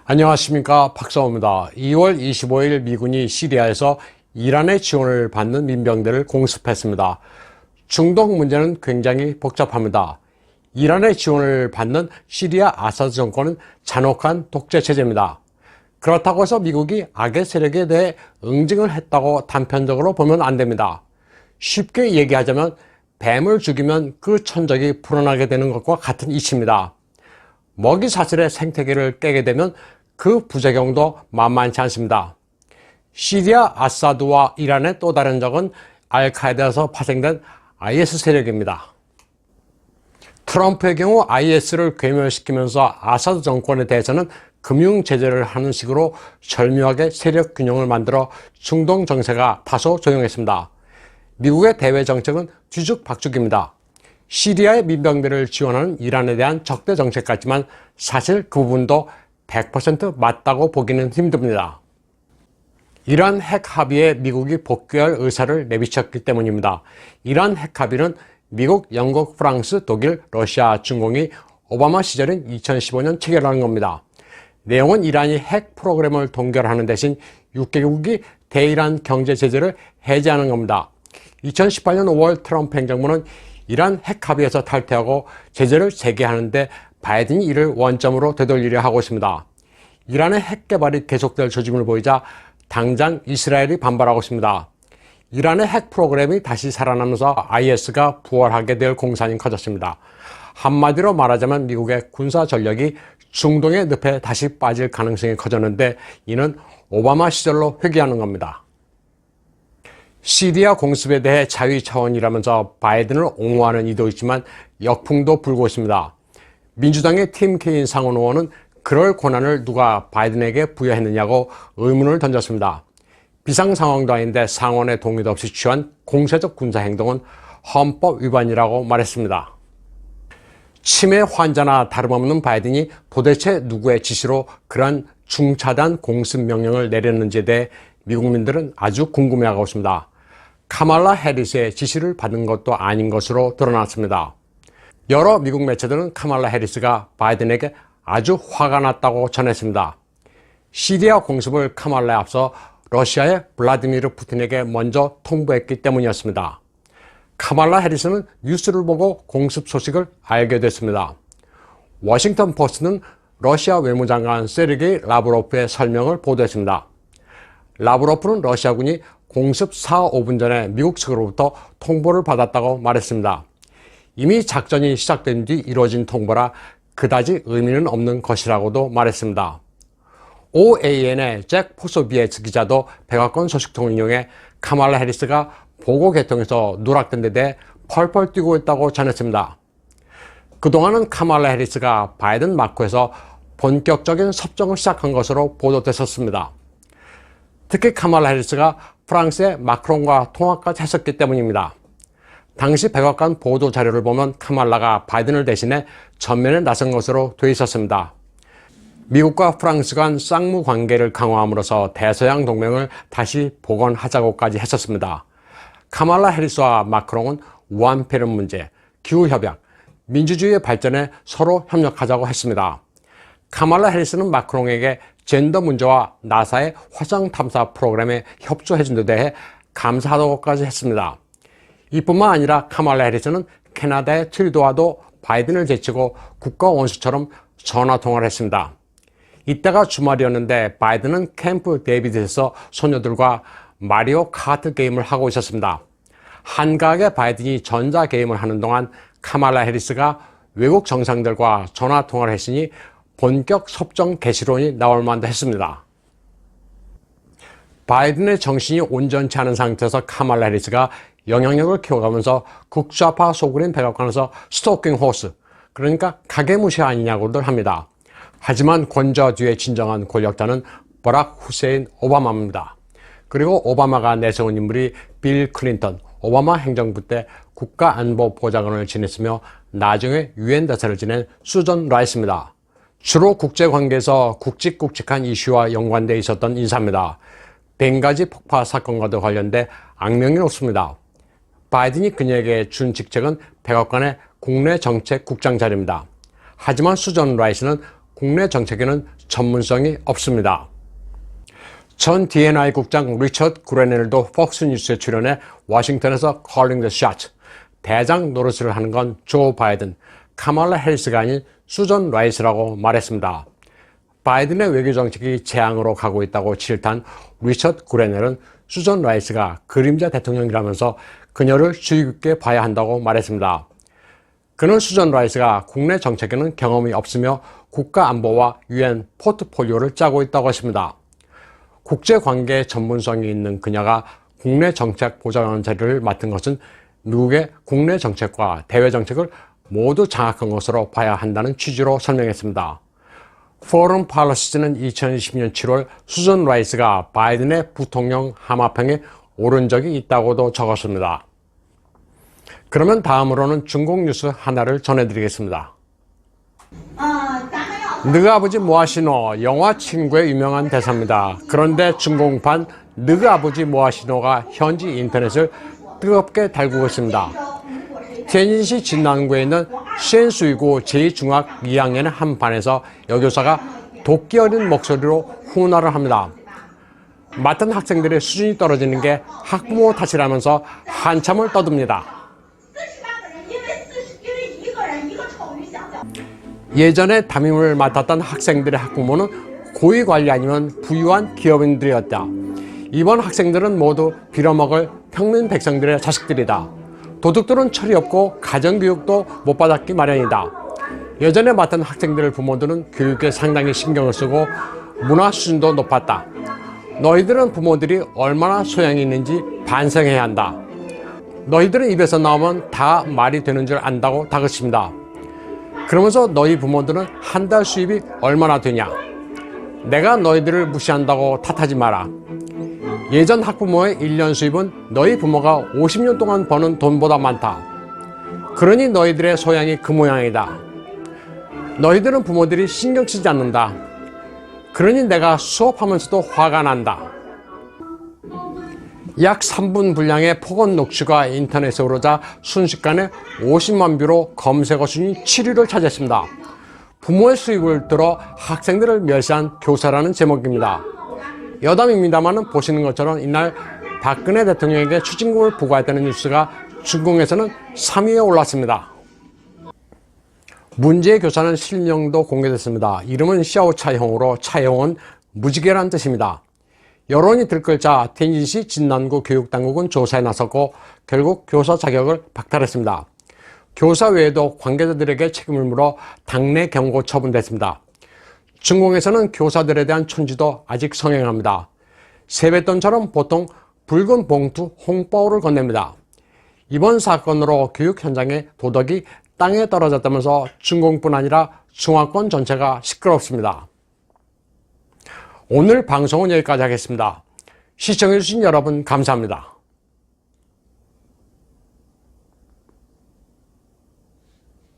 안녕하십니까, 박사호입니다. 2월 25일 미군이 시리아에서 이란의 지원을 받는 민병대를 공습했습니다. 중동 문제는 굉장히 복잡합니다. 이란의 지원을 받는 시리아 아사드 정권은 잔혹한 독재 체제입니다. 그렇다고 해서 미국이 악의 세력에 대해 응징을 했다고 단편적으로 보면 안 됩니다. 쉽게 얘기하자면 뱀을 죽이면 그 천적이 불어나게 되는 것과 같은 이치입니다. 먹이 사슬의 생태계를 깨게 되면 그 부작용도 만만치 않습니다. 시리아 아사드와 이란의 또 다른 적은 알카에다에서 파생된 IS 세력입니다. 트럼프의 경우 IS를 괴멸시키면서 아사드 정권에 대해서는 금융 제재를 하는 식으로 절묘하게 세력 균형을 만들어 중동 정세가 다소 조용했습니다. 미국의 대외 정책은 뒤죽박죽입니다. 시리아의 민병대를 지원하는 이란에 대한 적대 정책 같지만 사실 그 부분도 100% 맞다고 보기는 힘듭니다. 이란 핵 합의에 미국이 복귀할 의사를 내비쳤기 때문입니다. 이란 핵 합의는 미국, 영국, 프랑스, 독일, 러시아, 중공이 오바마 시절인 2015년 체결한 겁니다. 내용은 이란이 핵 프로그램을 동결하는 대신 6개국이 대이란 경제 제재를 해제하는 겁니다. 2018년 5월 트럼프 행정부는 이란 핵 합의에서 탈퇴하고 제재를 재개하는데 바이든이 이를 원점으로 되돌리려 하고 있습니다. 이란의 핵 개발이 계속될 조짐을 보이자 당장 이스라엘이 반발하고 있습니다. 이란의 핵 프로그램이 다시 살아나면서 IS가 부활하게 될 공산이 커졌습니다. 한마디로 말하자면 미국의 군사 전력이 중동의 늪에 다시 빠질 가능성이 커졌는데 이는 오바마 시절로 회귀하는 겁니다. 시리아 공습에 대해 자위 차원이라면서 바이든을 옹호하는 이도 있지만 역풍도 불고 있습니다. 민주당의 팀 케인 상원 의원은 그럴 권한을 누가 바이든에게 부여했느냐고 의문을 던졌습니다. 비상 상황도 아닌데 상원의 동의도 없이 취한 공세적 군사 행동은 헌법 위반이라고 말했습니다. 치매 환자나 다름없는 바이든이 도대체 누구의 지시로 그런 중차단 공습 명령을 내렸는지에 대해 미국민들은 아주 궁금해하고 있습니다. 카말라 해리스의 지시를 받은 것도 아닌 것으로 드러났습니다. 여러 미국 매체들은 카말라 해리스가 바이든에게 아주 화가 났다고 전했습니다. 시리아 공습을 카말라에 앞서 러시아의 블라디미르 푸틴에게 먼저 통보했기 때문이었습니다. 카말라 해리스는 뉴스를 보고 공습 소식을 알게 됐습니다. 워싱턴 포스트는 러시아 외무장관 세르게이 라브로프의 설명을 보도했습니다. 라브로프는 러시아군이 공습 4, 5분 전에 미국 측으로부터 통보를 받았다고 말했습니다. 이미 작전이 시작된 뒤 이루어진 통보라 그다지 의미는 없는 것이라고도 말했습니다. OAN의 잭 포소비에츠 기자도 백악관 소식통을 인용해 카말라 해리스가 보고 개통에서 누락된 데 대해 펄펄 뛰고 있다고 전했습니다. 그동안은 카말라 해리스가 바이든 마크에서 본격적인 섭정을 시작한 것으로 보도됐었습니다. 특히 카말라 해리스가 프랑스의 마크롱과 통화까지 했었기 때문입니다. 당시 백악관 보도 자료를 보면 카말라가 바이든을 대신해 전면에 나선 것으로 돼 있었습니다. 미국과 프랑스 간 쌍무 관계를 강화함으로써 대서양 동맹을 다시 복원하자고까지 했었습니다. 카말라 해리스와 마크롱은 우한폐렴 문제, 기후협약, 민주주의의 발전에 서로 협력하자고 했습니다. 카말라 해리스는 마크롱에게 젠더 문제와 나사의 화성 탐사 프로그램에 협조해준 데 대해 감사하다고까지 했습니다. 이뿐만 아니라 카말라 해리스는 캐나다의 트리도와도 바이든을 제치고 국가 원수처럼 전화통화를 했습니다. 이때가 주말이었는데 바이든은 캠프 데이비드에서 소녀들과 마리오 카트 게임을 하고 있었습니다. 한가하게 바이든이 전자게임을 하는 동안 카말라 해리스가 외국 정상들과 전화통화를 했으니 본격 섭정 개시론이 나올 만도 했습니다. 바이든의 정신이 온전치 않은 상태에서 카말라 해리스가 영향력을 키워가면서 극좌파 소굴인 백악관에서 스토킹 호스, 그러니까 가게무시 아니냐고들 합니다. 하지만 권좌 뒤에 진정한 권력자는 버락 후세인 오바마입니다. 그리고 오바마가 내세운 인물이 빌 클린턴, 오바마 행정부 때 국가안보보좌관을 지냈으며 나중에 유엔 대사를 지낸 수전 라이스입니다. 주로 국제관계에서 굵직굵직한 이슈와 연관되어 있었던 인사입니다. 벵가지 폭파 사건과도 관련돼 악명이 높습니다. 바이든이 그녀에게 준 직책은 백악관의 국내 정책 국장 자리입니다. 하지만 수전 라이스는 국내 정책에는 전문성이 없습니다. 전 DNI 국장 리처드 그레넬도 폭스뉴스에 출연해 워싱턴에서 calling the shot, 대장 노릇을 하는 건 조 바이든, 카말라 해리스가 아닌 수전 라이스라고 말했습니다. 바이든의 외교 정책이 재앙으로 가고 있다고 질타한 리처드 그레넬은 수전 라이스가 그림자 대통령이라면서 그녀를 주의 깊게 봐야 한다고 말했습니다. 그는 수전 라이스가 국내 정책에는 경험이 없으며 국가 안보와 유엔 포트폴리오를 짜고 있다고 했습니다. 국제관계에 전문성이 있는 그녀가 국내 정책 보좌관 자리를 맡은 것은 미국의 국내 정책과 대외 정책을 모두 장악한 것으로 봐야 한다는 취지로 설명했습니다. 포럼 팔러시즈는 2020년 7월 수전 라이스가 바이든의 부통령 하마평에 오른 적이 있다고도 적었습니다. 그러면 다음으로는 중국 뉴스 하나를 전해드리겠습니다. 너희 아버지 뭐하시노? 영화 친구의 유명한 대사입니다. 그런데 중공판 너희 아버지 뭐하시노가 현지 인터넷을 뜨겁게 달구고 있습니다.天津시 진난구에 있는 시엔수이고 제2중학 2학년의 한 반에서 여교사가 도끼 어린 목소리로 훈화를 합니다. 맡은 학생들의 수준이 떨어지는 게 학부모 탓이라면서 한참을 떠듭니다. 예전에 담임을 맡았던 학생들의 학부모는 고위관리 아니면 부유한 기업인들이었다. 이번 학생들은 모두 빌어먹을 평민 백성들의 자식들이다. 도둑들은 철이 없고 가정교육도 못 받았기 마련이다. 예전에 맡은 학생들의 부모들은 교육에 상당히 신경을 쓰고 문화 수준도 높았다. 너희들은 부모들이 얼마나 소양이 있는지 반성해야 한다. 너희들은 입에서 나오면 다 말이 되는 줄 안다고 다그칩니다. 그러면서 너희 부모들은 한 달 수입이 얼마나 되냐? 내가 너희들을 무시한다고 탓하지 마라. 예전 학부모의 1년 수입은 너희 부모가 50년 동안 버는 돈보다 많다. 그러니 너희들의 소양이 그 모양이다. 너희들은 부모들이 신경 쓰지 않는다. 그러니 내가 수업하면서도 화가 난다. 약 3분 분량의 폭언 녹취가 인터넷에 오르자 순식간에 50만 뷰로 검색어 순위 7위를 차지했습니다. 부모의 수입을 들어 학생들을 멸시한 교사라는 제목입니다. 여담입니다만 보시는 것처럼 이날 박근혜 대통령에게 추징금을 부과했다는 뉴스가 중공에서는 3위에 올랐습니다. 문제의 교사는 실명도 공개됐습니다. 이름은 샤오차형으로 차형은 무지개란 뜻입니다. 여론이 들끓자 텐진시 진난구 교육당국은 조사에 나섰고 결국 교사 자격을 박탈했습니다. 교사 외에도 관계자들에게 책임을 물어 당내 경고 처분됐습니다. 중공에서는 교사들에 대한 촌지도 아직 성행합니다. 세뱃돈처럼 보통 붉은 봉투 홍보를 건넵니다. 이번 사건으로 교육 현장의 도덕이 땅에 떨어졌다면서 중공뿐 아니라 중화권 전체가 시끄럽습니다. 오늘 방송은 여기까지 하겠습니다. 시청해주신 여러분 감사합니다.